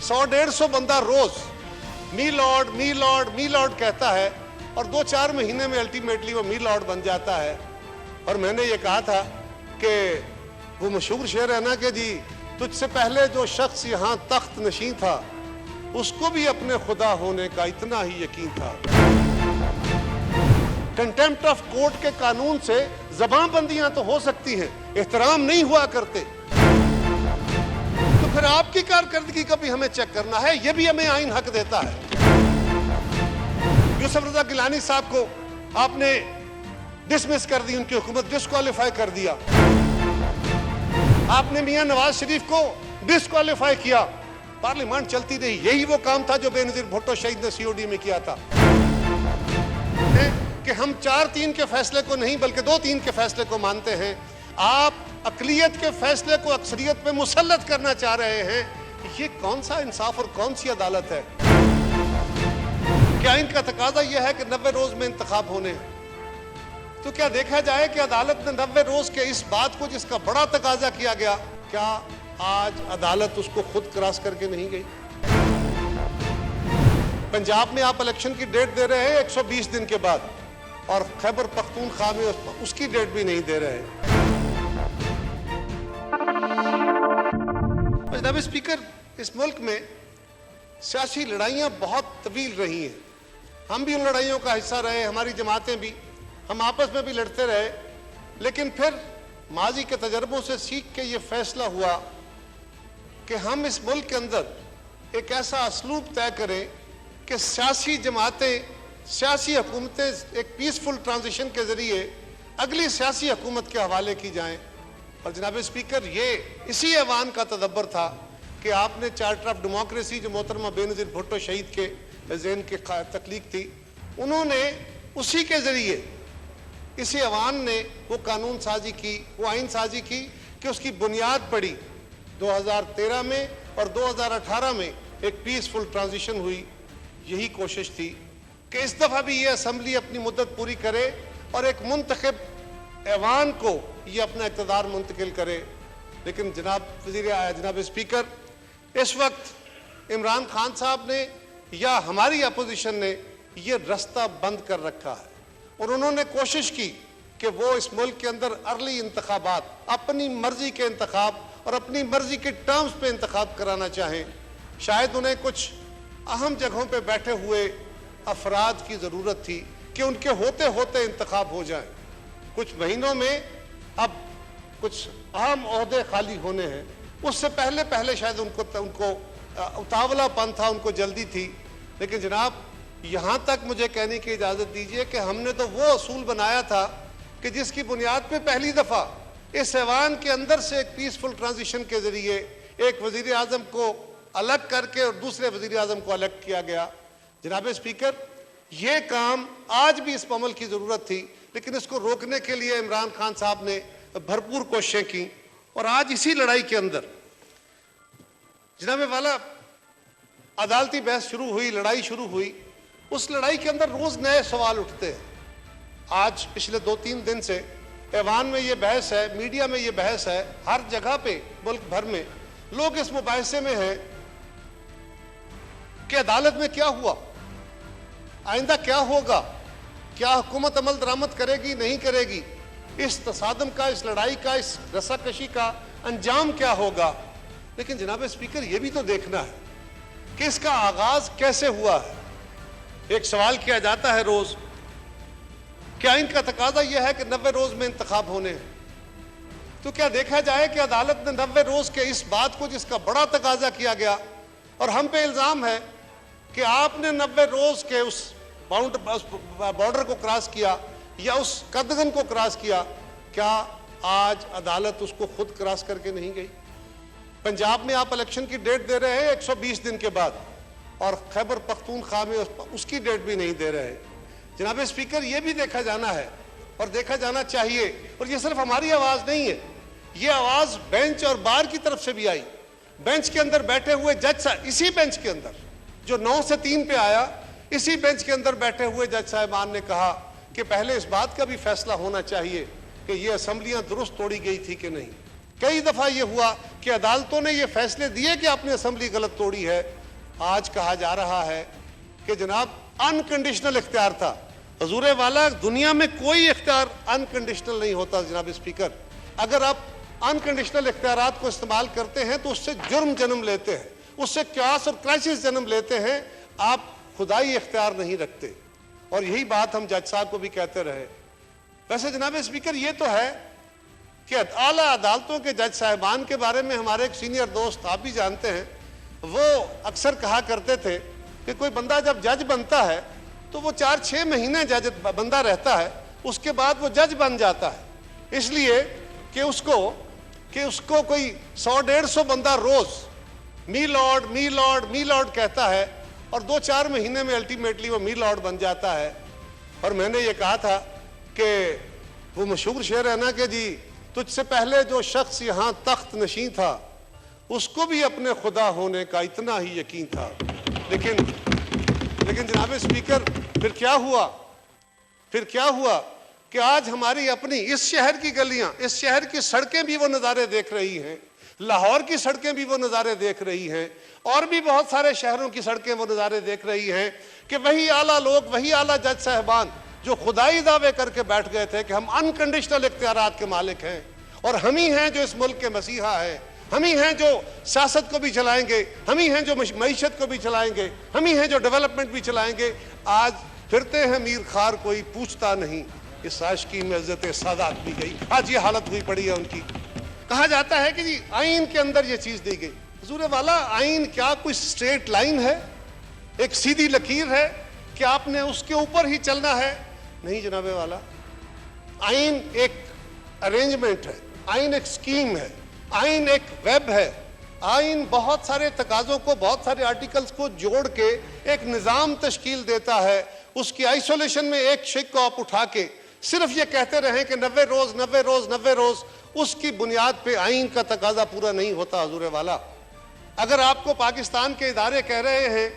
100-150 बंदा रोज मी लॉर्ड मी लॉर्ड मी लॉर्ड कहता है और 2-4 महीने में अल्टीमेटली वो मी लॉर्ड बन जाता है। और मैंने ये कहा था कि वो मशहूर शेर है ना कि जी, तुझसे पहले जो शख्स यहाँ तख्त नशीं था उसको भी अपने खुदा होने का इतना ही यकीन था। कंटेम्प्ट ऑफ कोर्ट के कानून से जबानबंदियां तो हो सकती हैं, एहतराम नहीं हुआ करते। तो फिर आपकी कारकर्दगी का भी हमें चेक करना है, यह भी हमें आईन हक देता है। यूसुफ रजा गिलानी साहब को आपने डिसमिस कर दी, उनकी हुकूमत डिस्क्वालीफाई कर दिया। आपने मियां नवाज शरीफ को डिस्क्वालीफाई किया, पार्लियामेंट चलती रही। यही वो काम था जो बेनजीर भुट्टो शहीद ने सीओडी में किया था कि हम 4-3 के फैसले को नहीं बल्कि 2-3 के फैसले को मानते हैं। आप अकलियत के फैसले को अक्सरियत पे मुसल्लत करना चाह रहे हैं। ये कौन सा इंसाफ और कौन सी अदालत है? क्या इनका तकाजा यह है कि 90 रोज में इंतखाब होने हैं? तो क्या देखा जाए कि अदालत ने 90 रोज के इस बात को जिसका बड़ा तकाजा किया गया, क्या आज अदालत उसको खुद क्रॉस करके नहीं गई? पंजाब में आप इलेक्शन की डेट दे रहे हैं 120 दिन के बाद, और खैबर पख्तूनख्वा में उसकी डेट भी नहीं दे रहे हैं। जनाब स्पीकर, इस मुल्क में सियासी लड़ाइयां बहुत तवील रही हैं। हम भी उन लड़ाइयों का हिस्सा रहे, हमारी जमातें भी, हम आपस में भी लड़ते रहे। लेकिन फिर माजी के तजर्बों से सीख के ये फैसला हुआ कि हम इस मुल्क के अंदर एक ऐसा असलूब तय करें कि सियासी जमातें, सियासी हुकूमतें एक पीसफुल ट्रांजिशन के जरिए अगली सियासी हुकूमत के हवाले की जाएं। और जनाब स्पीकर, ये इसी ऐवान का तदब्बर था कि आपने चार्टर ऑफ डेमोक्रेसी, जो मोहतरमा बेनज़ीर भुट्टो शहीद के ज़हन की तख्लीक थी, उन्होंने उसी के जरिए इसी ऐवान ने वो कानून साजी की, वो आइन साजी की कि उसकी बुनियाद पड़ी 2013 में और 2018 में एक पीसफुल ट्रांजिशन हुई। यही कोशिश थी कि इस दफ़ा भी ये असम्बली अपनी मुद्दत पूरी करे और एक मुंतखब ऐवान को ये अपना इक़्तिदार मुंतकिल करे। लेकिन जनाब स्पीकर, इस वक्त इमरान खान साहब ने या हमारी अपोजिशन ने ये रास्ता बंद कर रखा है और उन्होंने कोशिश की कि वो इस मुल्क के अंदर अर्ली इंतखाबात, अपनी मर्जी के इंतखाब और अपनी मर्जी के टर्म्स पे इंतखाब कराना चाहें। शायद उन्हें कुछ अहम जगहों पे बैठे हुए अफराद की ज़रूरत थी कि उनके होते होते इंतखाब हो जाएं। कुछ महीनों में अब कुछ अहम ओहदे खाली होने हैं, उससे पहले पहले शायद उनको उतावलापन था, उनको जल्दी थी। लेकिन जनाब, यहाँ तक मुझे कहने की इजाज़त दीजिए कि हमने तो वो असूल बनाया था कि जिसकी बुनियाद पे पहली दफ़ा इस ऐवान के अंदर से एक पीसफुल ट्रांजिशन के ज़रिए एक वज़ीर आज़म को अलग करके और दूसरे वज़ीर आज़म को अलग किया गया। जनाब स्पीकर, ये काम आज भी इस अमल की ज़रूरत थी, लेकिन इसको रोकने के लिए इमरान खान साहब ने भरपूर कोशिशें की। और आज इसी लड़ाई के अंदर जनाब वाला अदालती बहस शुरू हुई, लड़ाई शुरू हुई। उस लड़ाई के अंदर रोज़ नए सवाल उठते हैं। आज पिछले 2-3 दिन से ऐवान में ये बहस है, मीडिया में ये बहस है, हर जगह पे मुल्क भर में लोग इस मुबाहिसे में हैं कि अदालत में क्या हुआ, आइंदा क्या होगा, क्या हुकूमत अमल दरामद करेगी नहीं करेगी, इस तसादम का, इस लड़ाई का, इस रस्साकशी का अंजाम क्या होगा। लेकिन जनाब स्पीकर, यह भी तो देखना है कि इसका आगाज कैसे हुआ है। एक सवाल किया जाता है रोज, क्या इनका तकाजा यह है कि 90 रोज में इंतखाब होने हैं? तो क्या देखा जाए कि अदालत ने 90 रोज के इस बात को जिसका बड़ा तकाजा किया गया, और हम पे इल्जाम है कि आपने 90 रोज के उस बॉर्डर को क्रॉस किया या उस कदगन को क्रॉस किया, क्या आज अदालत उसको खुद क्रॉस करके नहीं गई? पंजाब में आप इलेक्शन की डेट दे रहे हैं 120 दिन के बाद, और खैबर पख्तूनख्वा में उसकी डेट भी नहीं दे रहे। जनाब स्पीकर, ये भी देखा जाना है और देखा जाना चाहिए। और ये सिर्फ हमारी आवाज नहीं है, ये आवाज बेंच और बार की तरफ से भी आई। बेंच के अंदर बैठे हुए जज साहब, इसी बेंच के अंदर जो 9 से 3 पे आया, इसी बेंच के अंदर बैठे हुए जज साहिबान ने कहा कि पहले इस बात का भी फैसला होना चाहिए कि ये असम्बलियां दुरुस्त तोड़ी गई थी कि नहीं। कई दफा ये हुआ कि अदालतों ने ये फैसले दिए कि आपने असेंबली गलत तोड़ी है। आज कहा जा रहा है कि जनाब अनकंडीशनल इख्तियार था। हजूर वाला, दुनिया में कोई इख्तियार अनकंडीशनल नहीं होता जनाब स्पीकर। अगर आप अनकंडीशनल इख्तियारात को इस्तेमाल करते हैं तो उससे जुर्म जन्म लेते हैं, उससे क्यास और क्राइसिस जन्म लेते हैं। आप खुदाई इख्तियार नहीं रखते, और यही बात हम जज साहब को भी कहते रहे। वैसे जनाब स्पीकर, ये तो है कि आला अदालतों के जज साहिबान के बारे में हमारे एक सीनियर दोस्त, आप भी जानते हैं, वो अक्सर कहा करते थे कि कोई बंदा जब जज बनता है तो वो 4-6 महीने जज बंदा रहता है, उसके बाद वो जज बन जाता है। इसलिए कि उसको कोई 100-150 बंदा रोज मी लॉर्ड मी लॉर्ड मी लॉर्ड कहता है, और 2-4 महीने में अल्टीमेटली वो मी लॉर्ड बन जाता है। और मैंने ये कहा था कि वो मशहूर शेर है ना कि जी, तुझसे पहले जो शख्स यहाँ तख्त नशीं था उसको भी अपने खुदा होने का इतना ही यकीन था। लेकिन जनाब स्पीकर, फिर क्या हुआ कि आज हमारी अपनी इस शहर की गलियां, इस शहर की सड़कें भी वो नज़ारे देख रही हैं, लाहौर की सड़कें भी वो नज़ारे देख रही हैं, और भी बहुत सारे शहरों की सड़कें वो नज़ारे देख रही हैं कि वही आला लोग, वही आला जज साहबान जो खुदाई दावे करके बैठ गए थे कि हम अनकंडीशनल इख्तियारात के मालिक हैं, और हम ही हैं जो इस मुल्क के मसीहा हैं, हम ही हैं जो सियासत को भी चलाएंगे, हम ही हैं जो मईशत को भी चलाएंगे, हम ही हैं जो डेवलपमेंट भी चलाएंगे। आज फिरते हैं मीर खार, कोई पूछता नहीं, इस आशिकी में इज्जत सादात भी गई। आज ये हालत हुई पड़ी है उनकी। कहा जाता है कि जी आइन के अंदर ये चीज दी गई। हुजूर वाला, आइन क्या कोई स्ट्रेट लाइन है, एक सीधी लकीर है कि आपने उसके ऊपर ही चलना है? नहीं जनाबे वाला, आइन एक अरेंजमेंट है, आइन एक स्कीम है, आइन एक वेब है। आइन बहुत सारे तकाजों को, बहुत सारे आर्टिकल्स को जोड़ के एक निज़ाम तश्कील देता है। उसकी आइसोलेशन में एक शेख को आप उठा के सिर्फ ये कहते रहें कि 90 रोज 90 रोज 90 रोज, उसकी बुनियाद पे आइन का तकाजा पूरा नहीं होता। हुजूर वाला, अगर आपको पाकिस्तान के इदारे कह रहे हैं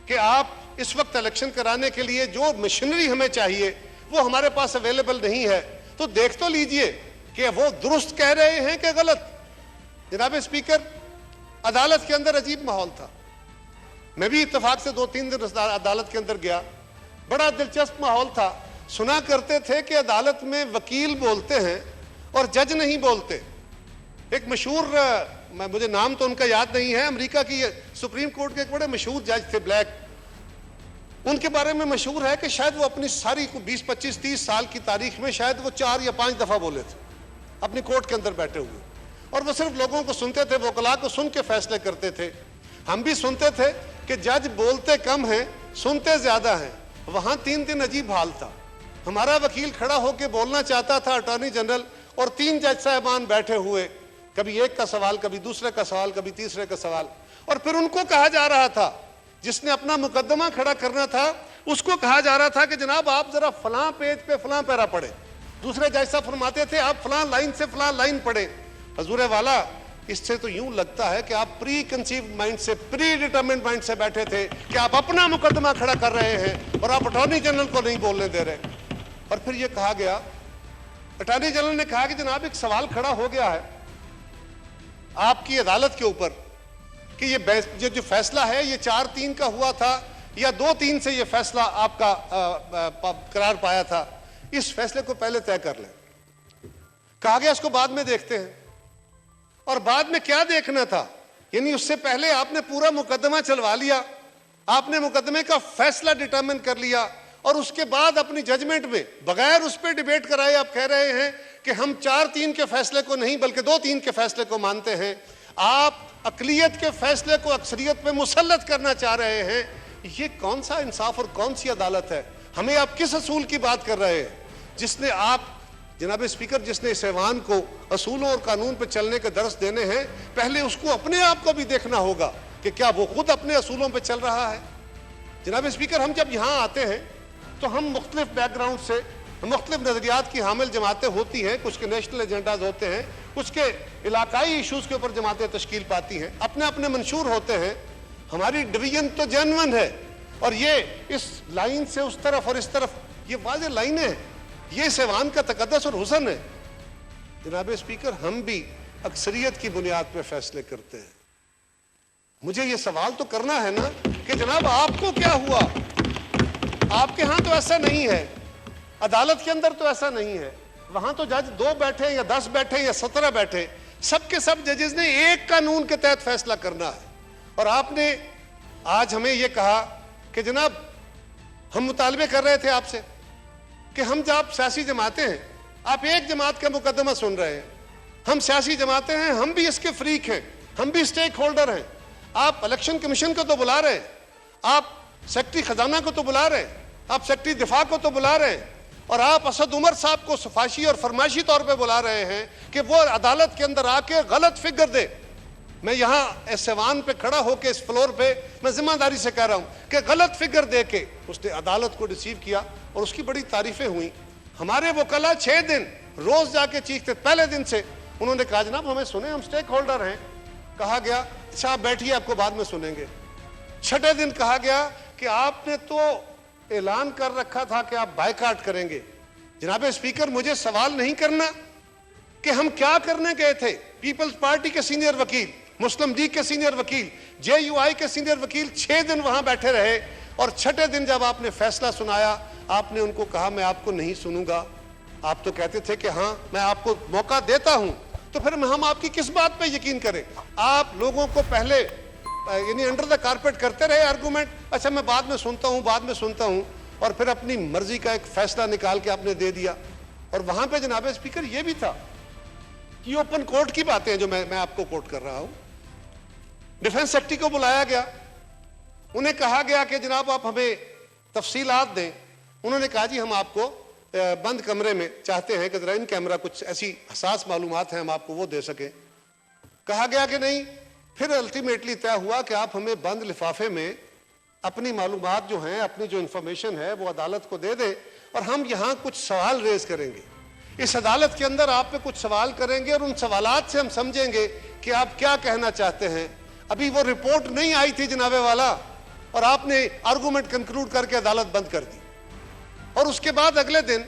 कि आप इस वक्त इलेक्शन कराने के लिए जो मशीनरी हमें चाहिए वो हमारे पास अवेलेबल नहीं है, तो देख तो लीजिए कि वो दुरुस्त कह रहे हैं कि गलत। जनाब स्पीकर, अदालत के अंदर अजीब माहौल था। मैं भी इत्तेफाक से 2-3 दिन अदालत के अंदर गया, बड़ा दिलचस्प माहौल था। सुना करते थे कि अदालत में वकील बोलते हैं और जज नहीं बोलते। एक मशहूर, मुझे नाम तो उनका याद नहीं है, अमेरिका की सुप्रीम कोर्ट के एक बड़े मशहूर जज थे, ब्लैक। उनके बारे में मशहूर है कि शायद वो अपनी सारी 20-25-30 साल की तारीख में शायद वो 4 या 5 दफा बोले थे अपनी कोर्ट के अंदर बैठे हुए, और वो सिर्फ लोगों को सुनते थे, वकला को सुन के फैसले करते थे। हम भी सुनते थे कि जज बोलते कम हैं, सुनते ज्यादा हैं। वहां 3 दिन अजीब हाल था। हमारा वकील खड़ा होकर बोलना चाहता था, अटॉर्नी जनरल, और 3 जज साहबान बैठे हुए, कभी एक का सवाल, कभी दूसरे का सवाल, कभी तीसरे का सवाल। और फिर उनको कहा जा रहा था, जिसने अपना मुकदमा खड़ा करना था उसको कहा जा रहा था कि जनाब आप जरा फलां पेज पे फलां पैरा पढ़े। दूसरे जज साहब फरमाते थे आप फलां लाइन से फलां लाइन पढ़े। हुजूर वाला, इससे तो यूं लगता है कि आप प्री कंसीव माइंड से, प्री डिटरमिन्ड माइंड से बैठे थे कि आप अपना मुकदमा खड़ा कर रहे हैं और आप अटॉर्नी जनरल को नहीं बोलने दे रहे। और फिर यह कहा गया, अटॉर्नी जनरल ने कहा कि जनाब एक सवाल खड़ा हो गया है आपकी अदालत के ऊपर कि ये जो फैसला है ये 4-3 का हुआ था या 2-3 से ये फैसला आपका करार पाया था, इस फैसले को पहले तय कर लें। कहा गया इसको बाद में देखते हैं। और बाद में क्या देखना था, यानी उससे पहले आपने पूरा मुकदमा चलवा लिया, आपने मुकदमे का फैसला डिटरमिन कर लिया, और उसके बाद अपनी जजमेंट में बगैर उस पर डिबेट कराए आप कह रहे हैं कि हम 4-3 के फैसले को नहीं बल्कि 2-3 के फैसले को मानते हैं। आप अकलियत के फैसले को अक्सरियत में मुसल्लत करना चाह रहे हैं। ये कौन सा इंसाफ और कौन सी अदालत है? हमें आप किस असूल की बात कर रहे हैं? जिसने आप जनाब स्पीकर, जिसने इस ऐवान को असूलों और कानून पर चलने के दर्स देने हैं, पहले उसको अपने आप को भी देखना होगा कि क्या वो खुद अपने असूलों पर चल रहा है। जनाब स्पीकर, हम जब यहाँ आते हैं तो हम मुख्तलिफ बैकग्राउंड से, मुख्तलिफ नजरियात की हामिल जमातें होती हैं, कुछ के नेशनल एजेंडाज होते हैं, कुछ के इलाकाई इशूज के ऊपर जमातें तश्कील पाती हैं, अपने अपने मंशूर होते हैं। हमारी डिवीजन तो जेन्युइन है, और ये इस लाइन से उस तरफ और इस तरफ ये वाज़ेह लाइनें हैं, ये इस ऐवान का तकद्दस और हुस्न है। जनाब स्पीकर, हम भी अक्सरियत की बुनियाद पर फैसले करते हैं। मुझे ये सवाल तो करना है ना कि जनाब आपको क्या हुआ? आपके यहां तो ऐसा नहीं है, अदालत के अंदर तो ऐसा नहीं है। वहां तो जज 2 बैठे या 10 बैठे या 17 बैठे, सबके सब जजेस ने एक कानून के तहत फैसला करना है। और आपने आज हमें यह कहा कि जनाब हम मुतालबे कर रहे थे आपसे कि हम जब सियासी जमातें हैं, आप एक जमात का मुकदमा सुन रहे हैं, हम सियासी जमातें हैं, हम भी इसके फ्रीक हैं, हम भी स्टेक होल्डर हैं। आप इलेक्शन कमीशन को तो बुला रहे हैं, आप सेक्रेटरी खजाना को तो बुला रहे हैं, आप सेक्रेटरी दिफा को तो बुला रहे हैं, और आप असद उमर साहब को सफाशी और फरमाइशी तौर पे बुला रहे हैं कि वो अदालत के अंदर आके गलत फिगर दे। मैं यहां ऐवान पे खड़ा होकर इस फ्लोर पे मैं जिम्मेदारी से कह रहा हूं कि गलत फिगर दे के उसने अदालत को रिसीव किया और उसकी बड़ी तारीफें हुई। हमारे वकला 6 दिन रोज जाके चीखते। पहले दिन से उन्होंने कहा जनाब हमें सुने, हम स्टेक होल्डर हैं। कहा गया अच्छा आप बैठिए, आपको बाद में सुनेंगे। 6ठे दिन कहा गया कि आपने तो ऐलान कर रखा था कि आप बायकाट करेंगे। जनाब स्पीकर, मुझे सवाल नहीं करना कि हम क्या करने गए थे। पीपल्स पार्टी के सीनियर वकील, मुस्लिम लीग के सीनियर वकील, JUI के सीनियर वकील 6 दिन वहां बैठे रहे, और 6ठे दिन जब आपने फैसला सुनाया, आपने उनको कहा मैं आपको नहीं सुनूंगा। आप तो कहते थे कि हाँ मैं आपको मौका देता हूं, तो फिर हम आपकी किस बात पे यकीन करें? आप लोगों को पहले यानी अंडर द कारपेट करते रहे आर्गूमेंट, अच्छा मैं बाद में सुनता हूं, बाद में सुनता हूं, और फिर अपनी मर्जी का एक फैसला निकाल के आपने दे दिया। और वहां पे जनाब स्पीकर ये भी था कि ओपन कोर्ट की बातें हैं जो मैं आपको कोट कर रहा हूं। डिफेंस सेक्रेटरी को बुलाया गया, उन्हें कहा गया कि जनाब आप हमें तफसीलात दें। उन्होंने कहा जी हम आपको बंद कमरे में चाहते हैं कि जरा इन कैमरा कुछ ऐसी हसास मालूमात हैं हम आपको वो दे सकें। कहा गया कि नहीं। फिर अल्टीमेटली तय हुआ कि आप हमें बंद लिफाफे में अपनी मालूमात जो हैं, अपनी जो इंफॉर्मेशन है वो अदालत को दे दें, और हम यहाँ कुछ सवाल रेज करेंगे। इस अदालत के अंदर आप पे कुछ सवाल करेंगे और उन सवालात से हम समझेंगे कि आप क्या कहना चाहते हैं। अभी वो रिपोर्ट नहीं आई थी जनाबे वाला, और आपने आर्गूमेंट कंक्लूड करके अदालत बंद कर दी। और उसके बाद अगले दिन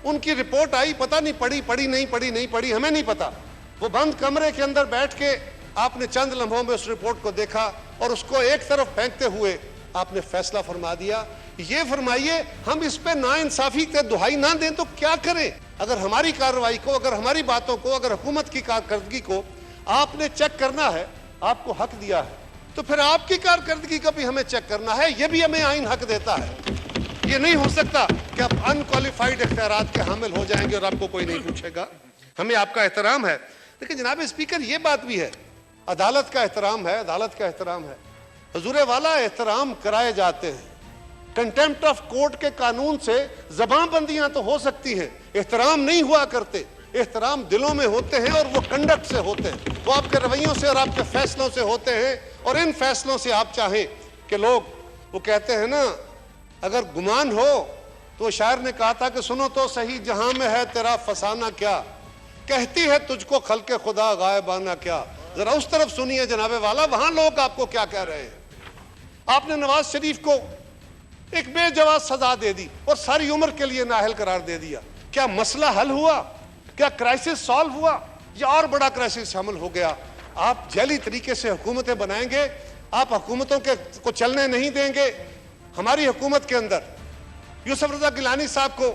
उनकी रिपोर्ट आई, पता नहीं पढ़ी नहीं पढ़ी हमें नहीं पता। वो बंद कमरे के अंदर बैठ के आपने चंद लम्हों में उस रिपोर्ट को देखा और उसको एक तरफ फेंकते हुए आपने फैसला फरमा दिया। ये फरमाइए हम इस पे नाइंसाफी के दुहाई ना दें तो क्या करें? अगर हमारी कार्रवाई को, अगर हमारी बातों को, अगर हुकूमत की कारकर्दगी को आपने चेक करना है, आपको हक दिया है, तो फिर आपकी कारकर्दगी का भी हमें चेक करना है। ये भी हमें आइन हक देता है। ये नहीं हो सकता कि आप अनक्वालिफाइड इख्तियारात के हामिल हो जाएंगे और आपको कोई नहीं पूछेगा। हमें आपका एहतराम है, लेकिन जनाब स्पीकर ये बात भी है, अदालत का एहतराम है, अदालत का एहतराम है। हुजूर वाला एहतराम कराए जाते हैं। कंटेम्प्ट ऑफ कोर्ट के कानून से जबानबंदियां तो हो सकती हैं, एहतराम नहीं हुआ करते। एहतराम दिलों में होते हैं और वो कंडक्ट से होते हैं, वो आपके रवैयों से और आपके फैसलों से होते हैं। और इन फैसलों से आप चाहें कि लोग, वो कहते हैं ना, अगर गुमान हो तो शायर ने कहा था कि सुनो तो सही जहां में है तेरा फसाना क्या, कहती है तुझको खल्के खुदा गायबाना क्या। जरा उस तरफ सुनिए जनाबे वाला, वहां लोग आपको क्या कह रहे हैं। आपने नवाज शरीफ को एक बेजवाब सजा दे दी और सारी उम्र के लिए नाअहल करार दे दिया। क्या मसला हल हुआ? क्या क्राइसिस सॉल्व हुआ? या और बड़ा क्राइसिस शामिल हो गया? आप जैली तरीके से हुकूमतें बनाएंगे, आप हुकूमतों के को चलने नहीं देंगे। हमारी हुकूमत के अंदर यूसुफ रजा गिलानी साहब को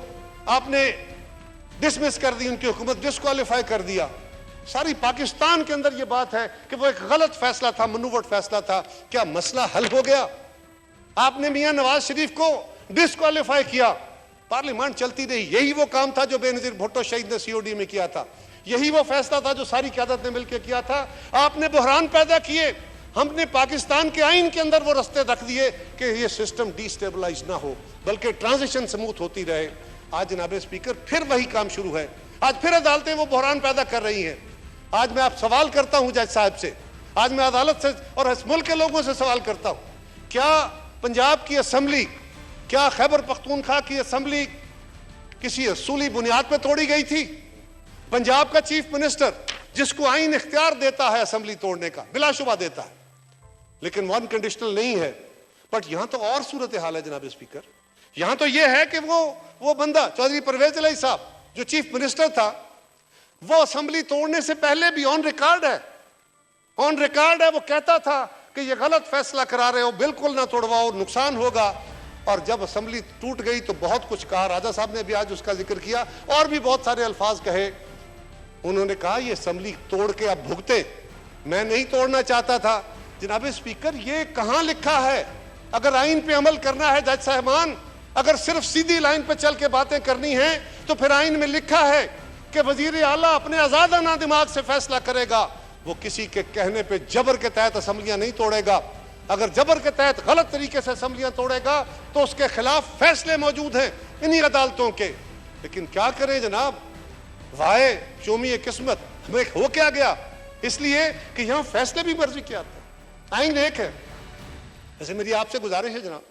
आपने डिसमिस कर दी, उनकी हुकूमत डिस्क्वालीफाई कर दिया। सारी पाकिस्तान के अंदर यह बात है कि वो एक गलत फैसला था, मनूवट फैसला था। क्या मसला हल हो गया? आपने मियां नवाज शरीफ को डिस्क्वालीफाई किया, पार्लियामेंट चलती रही। यही वो काम था जो बेनजीर भुट्टो शहीद ने COD में किया था। यही वो फैसला था जो सारी क़यादत ने मिलकर किया था। आपने बहरान पैदा किए। हमने पाकिस्तान के आइन के अंदर वो रास्ते रख दिए कि ये सिस्टम डिस्टेबलाइज ना हो, बल्कि ट्रांजिशन स्मूथ होती रहे। आज जनाब स्पीकर फिर वही काम शुरू है। आज फिर अदालतें वो बहरान पैदा कर रही हैं। आज मैं आप सवाल करता हूं जज साहब से, आज मैं अदालत से और इस मुल्क के लोगों से सवाल करता हूं, क्या पंजाब की असम्बली, क्या खैबर पख्तूनख्वा की असम्बली किसी असूली बुनियाद पर तोड़ी गई थी? पंजाब का चीफ मिनिस्टर, जिसको आइन इख्तियार देता है असम्बली तोड़ने का, बिलाशुबा देता है, लेकिन वन कंडीशनल नहीं है। बट यहां तो और सूरत हाल है जनाब स्पीकर। यहां तो यह है कि वो बंदा चौधरी परवेज इलाही साहब जो चीफ मिनिस्टर था, वो असेंबली तोड़ने से पहले भी ऑन रिकॉर्ड है, ऑन रिकॉर्ड है, वो कहता था कि ये गलत फैसला करा रहे हो, बिल्कुल ना तोड़वाओ, नुकसान होगा। और जब असेंबली टूट गई तो बहुत कुछ कहा, राजा साहब ने भी आज उसका जिक्र किया, और भी बहुत सारे अल्फाज कहे। उन्होंने कहा ये असेंबली तोड़ के अब भुगते, मैं नहीं तोड़ना चाहता था। जनाब स्पीकर, ये कहां लिखा है? अगर आइन पे अमल करना है जज साहबान, अगर सिर्फ सीधी लाइन पे चल के बातें करनी है तो फिर आइन में लिखा है कि वजीर आला अपने आजादाना दिमाग से फैसला करेगा, वो किसी के कहने पे जबर के तहत असेंबलियां नहीं तोड़ेगा। अगर जबर के तहत गलत तरीके से असेंबलियां तोड़ेगा तो उसके खिलाफ फैसले मौजूद हैं इन्हीं अदालतों के। लेकिन क्या करें जनाब, वाहे चोमी किस्मत, हमें हो क्या गया? इसलिए कि यहां फैसले भी मर्जी के आते हैं, आइन एक है। जैसे मेरी आपसे गुजारिश है जनाब,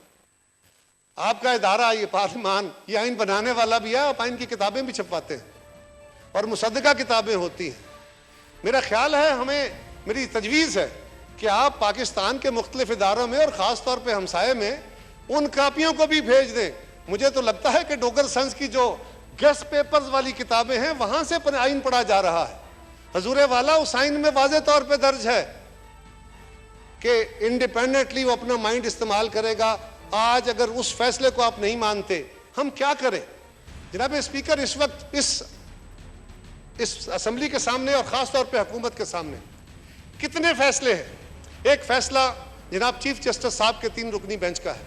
आपका इदारा ये पार्लिमान, ये आइन बनाने वाला भी है, आप आइन की किताबें भी छपवाते हैं और मुसद्दका किताबें होती हैं। मेरा ख्याल है, हमें, मेरी तजवीज़ है कि आप पाकिस्तान के मुख्तलिफ इदारों में और ख़ास तौर पे हमसाये में उन कापियों को भी भेज दें। मुझे तो लगता है कि डोगर सन्स की जो गेस्ट पेपर्स वाली किताबें हैं वहाँ से आइन पढ़ा जा रहा है। हजूर वाला उस आइन में वाज़े तौर पर दर्ज है कि इंडिपेंडेंटली वो अपना माइंड इस्तेमाल करेगा। आज अगर उस फैसले को आप नहीं मानते, हम क्या करें? जनाब स्पीकर, इस वक्त इस असेंबली के सामने और ख़ास तौर पे हुकूमत के सामने कितने फैसले हैं। एक फैसला जनाब चीफ जस्टिस साहब के 3 रुकनी बेंच का है,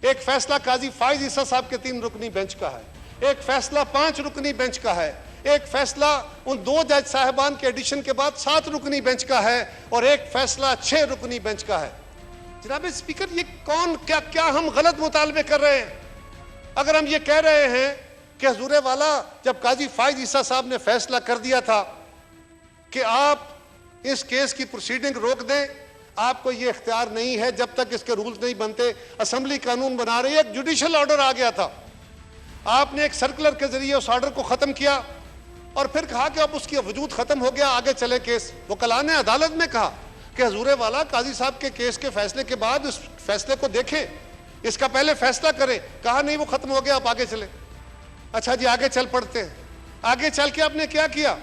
एक फैसला काजी फाइज ईसा साहब के 3 रुकनी बेंच का है, एक फैसला 5 रुकनी बेंच का है, एक फैसला उन 2 जज साहिबान के एडिशन के बाद 7 रुकनी बेंच का है, और एक फैसला 6 रुकनी बेंच का है। जनाब स्पीकर, ये कौन, क्या हम गलत मुतालबे कर रहे हैं? अगर हम ये कह रहे हैं कि हजूर वाला जब काजी फाइज ईसा साहब ने फैसला कर दिया था कि आप इस केस की प्रोसीडिंग रोक दें, आपको ये इख्तियार नहीं है जब तक इसके रूल्स नहीं बनते, असेंबली कानून बना रही है, एक जुडिशल ऑर्डर आ गया था, आपने एक सर्कुलर के जरिए उस ऑर्डर को खत्म किया और फिर कहा कि अब उसकी वजूद खत्म हो गया, आगे चले केस। वकला ने अदालत में कहा कि हजूर वाला काजी साहब के केस के फैसले के बाद उस फैसले को देखें, इसका पहले फैसला करें। कहा नहीं, वो खत्म हो गया, आप आगे चले। अच्छा जी, आगे चल पड़ते हैं। आगे चल के आपने क्या किया?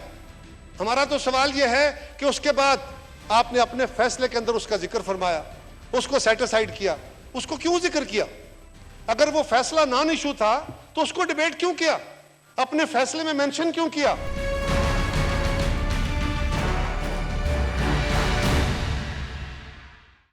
हमारा तो सवाल यह है कि उसके बाद आपने अपने फैसले के अंदर उसका जिक्र फरमाया, उसको सेटिसाइड किया। उसको क्यों जिक्र किया? अगर वो फैसला नॉन इशू था तो उसको डिबेट क्यों किया? अपने फैसले में मेंशन क्यों किया?